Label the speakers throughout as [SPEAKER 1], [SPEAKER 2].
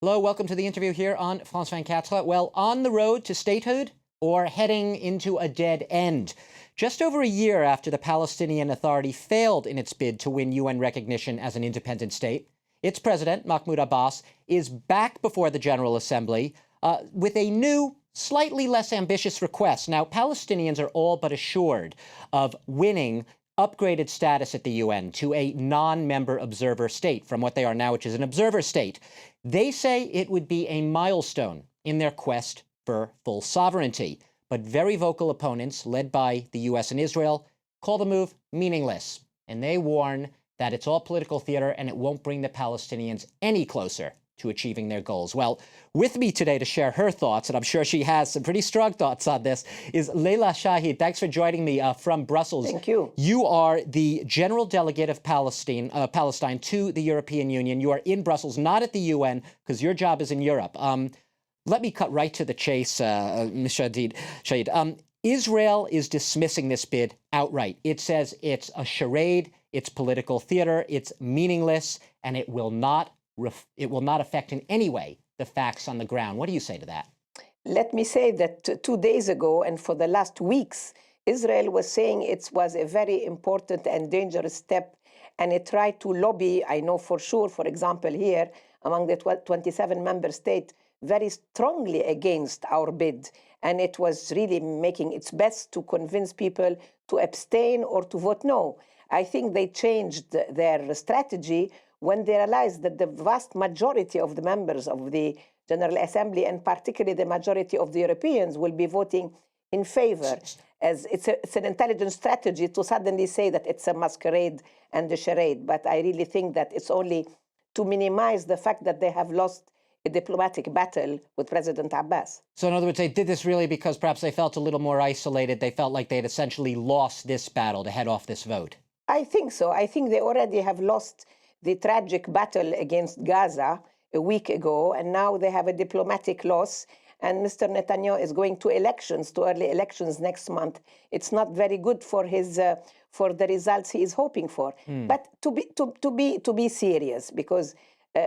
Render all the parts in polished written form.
[SPEAKER 1] Hello, welcome to the interview here on France 24. Well, on the road to statehood or heading into a dead end? Just over a year after the Palestinian Authority failed in its bid to win UN recognition as an independent state, its president, Mahmoud Abbas, is back before the General Assembly with a new, slightly less ambitious request. Now, Palestinians are all but assured of winning upgraded status at the UN to a non-member observer state from what they are now, which is an observer state. They say it would be a milestone in their quest for full sovereignty. But very vocal opponents, led by the US and Israel, call the move meaningless. And they warn that it's all political theater and it won't bring the Palestinians any closer to achieving their goals. Well, with me today to share her thoughts, and I'm sure she has some pretty strong thoughts on this, is Leila Shahid. Thanks for joining me from Brussels.
[SPEAKER 2] Thank you.
[SPEAKER 1] You are the General Delegate of Palestine to the European Union. You are in Brussels, not at the UN, because your job is in Europe. Let me cut right to the chase, Ms. Shahid. Israel is dismissing this bid outright. It says it's a charade, it's political theater, it's meaningless, and it will not affect in any way the facts on the ground. What do you say to that?
[SPEAKER 2] Let me say that 2 days ago and for the last weeks, Israel was saying it was a very important and dangerous step, and it tried to lobby, I know for sure, for example, here among the 27 member states, very strongly against our bid. And it was really making its best to convince people to abstain or to vote no. I think they changed their strategy when they realized that the vast majority of the members of the General Assembly, and particularly the majority of the Europeans, will be voting in favor. As it's an intelligent strategy to suddenly say that it's a masquerade and a charade. But I really think that it's only to minimize the fact that they have lost a diplomatic battle with President Abbas.
[SPEAKER 1] So in other words, they did this really because perhaps they felt a little more isolated. They felt like they had essentially lost this battle to head off this vote.
[SPEAKER 2] I think so. I think they already have lost the tragic battle against Gaza a week ago, and now they have a diplomatic loss. And Mr. Netanyahu is going to elections, to early elections next month. It's not very good for his for the results he is hoping for. But to be serious, because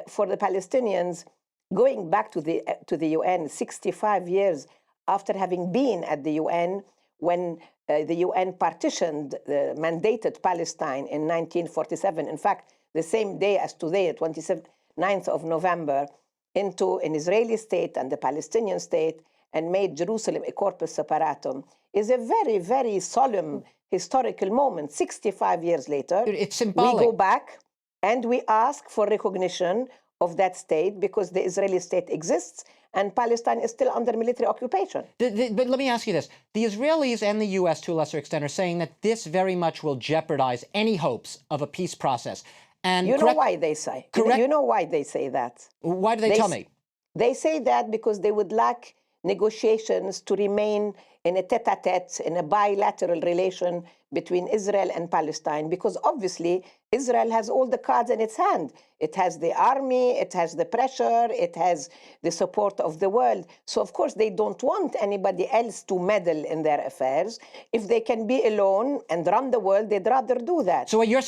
[SPEAKER 2] for the Palestinians, going back to the UN 65 years after having been at the UN, when the UN partitioned, mandated Palestine in 1947, in fact, the same day as today, 29th of November, into an Israeli state and the Palestinian state, and made Jerusalem a corpus separatum, is a very, very solemn historical moment. 65 years later,
[SPEAKER 1] it's symbolic.
[SPEAKER 2] We go back and we ask for recognition of that state because the Israeli state exists and Palestine is still under military occupation.
[SPEAKER 1] But let me ask you this. The Israelis and the U.S., to a lesser extent, are saying that this very much will jeopardize any hopes of a peace process. And
[SPEAKER 2] you know why they say? You know why they say that?
[SPEAKER 1] Why do they tell me?
[SPEAKER 2] They say that because they would like negotiations to remain in a tete-a-tete, in a bilateral relation between Israel and Palestine, because obviously Israel has all the cards in its hand. It has the army, it has the pressure, it has the support of the world. So of course they don't want anybody else to meddle in their affairs. If they can be alone and run the world, they'd rather do that.
[SPEAKER 1] So what you're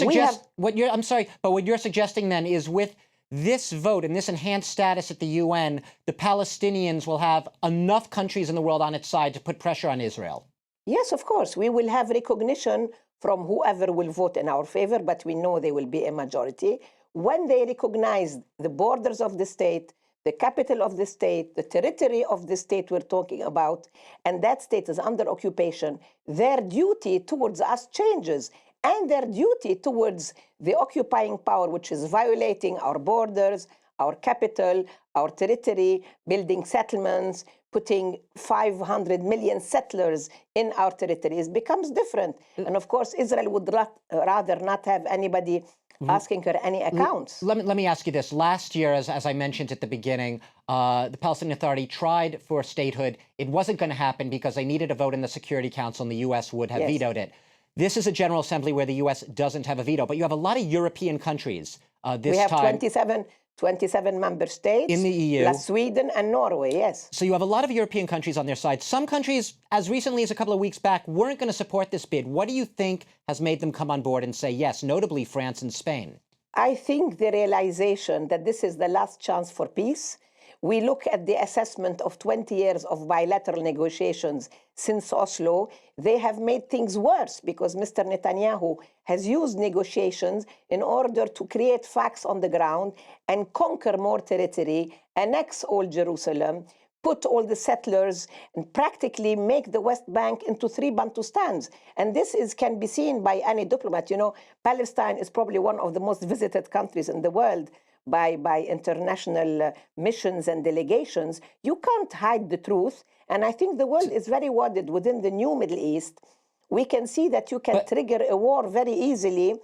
[SPEAKER 1] suggesting then is with this vote and this enhanced status at the UN, the Palestinians will have enough countries in the world on its side to put pressure on Israel.
[SPEAKER 2] Yes, of course. We will have recognition from whoever will vote in our favor, but we know they will be a majority. When they recognize the borders of the state, the capital of the state, the territory of the state we're talking about, and that state is under occupation, their duty towards us changes. And their duty towards the occupying power, which is violating our borders, our capital, our territory, building settlements, putting 500 million settlers in our territories, becomes different. And of course, Israel would rather not have anybody asking her any accounts.
[SPEAKER 1] Let me ask you this. Last year, as I mentioned at the beginning, the Palestinian Authority tried for statehood. It wasn't going to happen because they needed a vote in the Security Council, and the U.S. would have vetoed it. This is a General Assembly where the U.S. doesn't have a veto, but you have a lot of European countries this time.
[SPEAKER 2] We have 27 member states.
[SPEAKER 1] In the EU.
[SPEAKER 2] Plus Sweden and Norway, yes.
[SPEAKER 1] So you have a lot of European countries on their side. Some countries, as recently as a couple of weeks back, weren't going to support this bid. What do you think has made them come on board and say yes, notably France and Spain?
[SPEAKER 2] I think the realization that this is the last chance for peace. We look at the assessment of 20 years of bilateral negotiations since Oslo. They have made things worse because Mr. Netanyahu has used negotiations in order to create facts on the ground and conquer more territory, annex all Jerusalem, put all the settlers, and practically make the West Bank into 3 Bantustans. And this can be seen by any diplomat. You know, Palestine is probably one of the most visited countries in the world by international missions and delegations. You can't hide the truth. And I think the world is very worried within the new Middle East. We can see that you can trigger a war very easily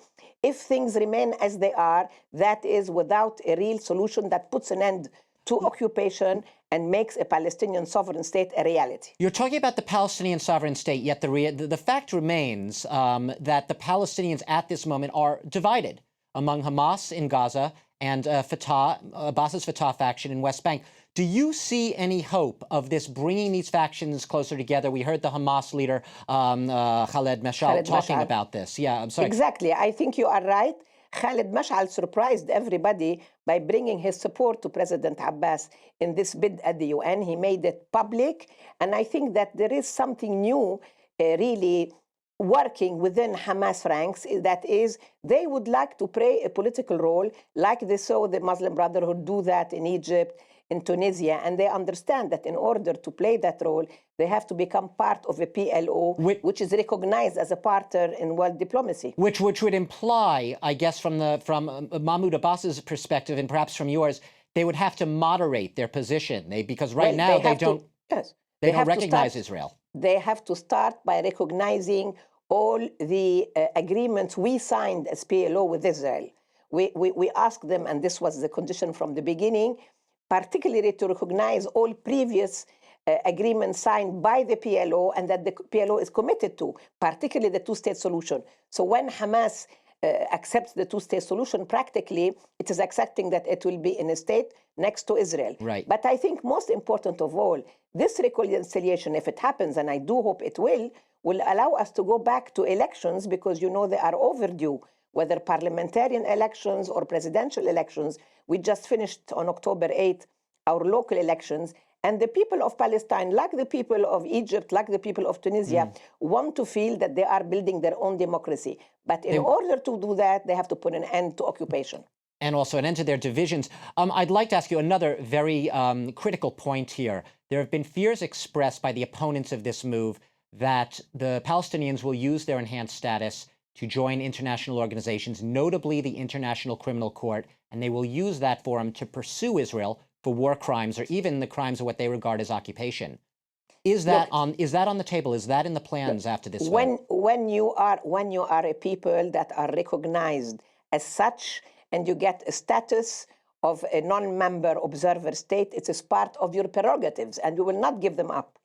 [SPEAKER 2] if things remain as they are. That is, without a real solution that puts an end to occupation and makes a Palestinian sovereign state a reality.
[SPEAKER 1] You're talking about the Palestinian sovereign state, yet the fact remains that the Palestinians at this moment are divided among Hamas in Gaza and Abbas's Fatah faction in West Bank. Do you see any hope of this bringing these factions closer together? We heard the Hamas leader, Khaled Mashal, talking about this. Yeah, I'm sorry.
[SPEAKER 2] Exactly. I think you are right. Khaled Mashal surprised everybody by bringing his support to President Abbas in this bid at the UN. He made it public. And I think that there is something new, really working within Hamas ranks. That is, they would like to play a political role, like they saw the Muslim Brotherhood do that in Egypt, in Tunisia, and they understand that in order to play that role, they have to become part of a PLO, which is recognized as a partner in world diplomacy.
[SPEAKER 1] Which would imply, I guess, from Mahmoud Abbas's perspective, and perhaps from yours, they would have to moderate their position. Because right now they don't recognize Israel.
[SPEAKER 2] They have to start by recognizing all the agreements we signed as PLO with Israel. We asked them, and this was the condition from the beginning, particularly to recognize all previous agreements signed by the PLO and that the PLO is committed to, particularly the two-state solution. So when Hamas accepts the two-state solution, practically it is accepting that it will be in a state next to Israel.
[SPEAKER 1] Right.
[SPEAKER 2] But I think most important of all, this reconciliation, if it happens, and I do hope it will allow us to go back to elections because, you know, they are overdue, whether parliamentarian elections or presidential elections. We just finished on October 8th our local elections. And the people of Palestine, like the people of Egypt, like the people of Tunisia, want to feel that they are building their own democracy. But in order to do that, they have to put an end to occupation.
[SPEAKER 1] And also an end to their divisions. I'd like to ask you another very critical point here. There have been fears expressed by the opponents of this move that the Palestinians will use their enhanced status to join international organizations, notably the International Criminal Court, and they will use that forum to pursue Israel for war crimes or even the crimes of what they regard as occupation. Is that on the table? Is that in the plans after this?
[SPEAKER 2] When you are a people that are recognized as such, and you get a status of a non-member observer state, it is part of your prerogatives, and we will not give them up.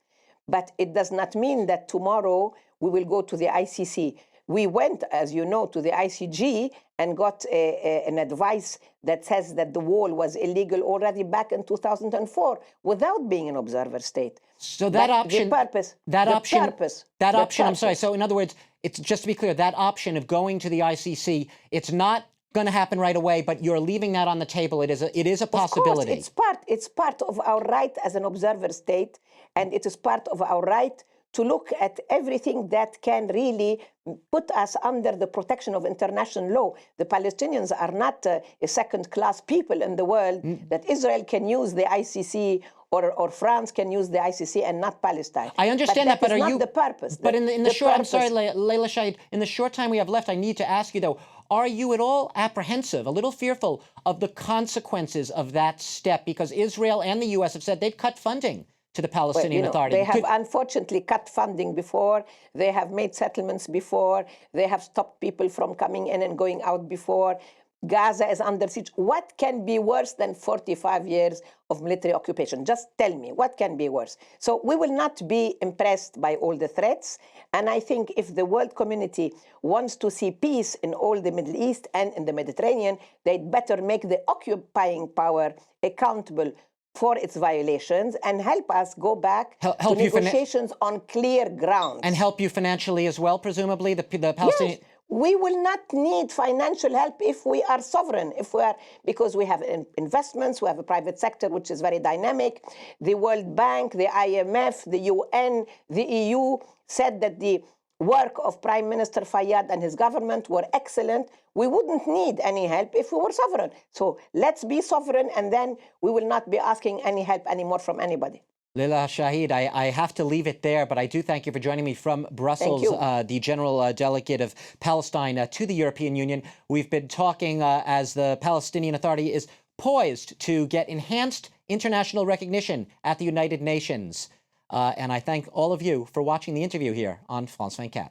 [SPEAKER 2] But it does not mean that tomorrow we will go to the ICC. We went, as you know, to the ICJ and got an advice that says that the wall was illegal already back in 2004 without being an observer state.
[SPEAKER 1] So that option, I'm sorry. So in other words, it's just to be clear, that option of going to the ICC, it's not going to happen right away, but you're leaving that on the table. It is a possibility.
[SPEAKER 2] Of course, it's part of our right as an observer state, and it is part of our right to look at everything that can really put us under the protection of international law. The Palestinians are not a second-class people in the world, that Israel can use the ICC or France can use the ICC and not Palestine.
[SPEAKER 1] I understand that, but are you...
[SPEAKER 2] the purpose.
[SPEAKER 1] But in the short... I'm sorry, Leila Shahid, in the short time we have left, I need to ask you, though, are you at all apprehensive, a little fearful of the consequences of that step? Because Israel and the U.S. have said they've cut funding to the Palestinian Authority.
[SPEAKER 2] They have unfortunately cut funding before. They have made settlements before. They have stopped people from coming in and going out before. Gaza is under siege. What can be worse than 45 years of military occupation? Just tell me, what can be worse? So we will not be impressed by all the threats. And I think if the world community wants to see peace in all the Middle East and in the Mediterranean, they'd better make the occupying power accountable for its violations and help us go back to negotiations on clear grounds.
[SPEAKER 1] And help you financially as well, presumably, the Palestinian...
[SPEAKER 2] Yes. We will not need financial help if we are sovereign, because we have investments, we have a private sector which is very dynamic. The World Bank, the IMF, the UN, the EU said that the work of Prime Minister Fayyad and his government were excellent. We wouldn't need any help if we were sovereign. So let's be sovereign, and then we will not be asking any help anymore from anybody.
[SPEAKER 1] Leila Shahid, I have to leave it there, but I do thank you for joining me from Brussels, the General Delegate of Palestine to the European Union. We've been talking as the Palestinian Authority is poised to get enhanced international recognition at the United Nations. And I thank all of you for watching the interview here on France 24.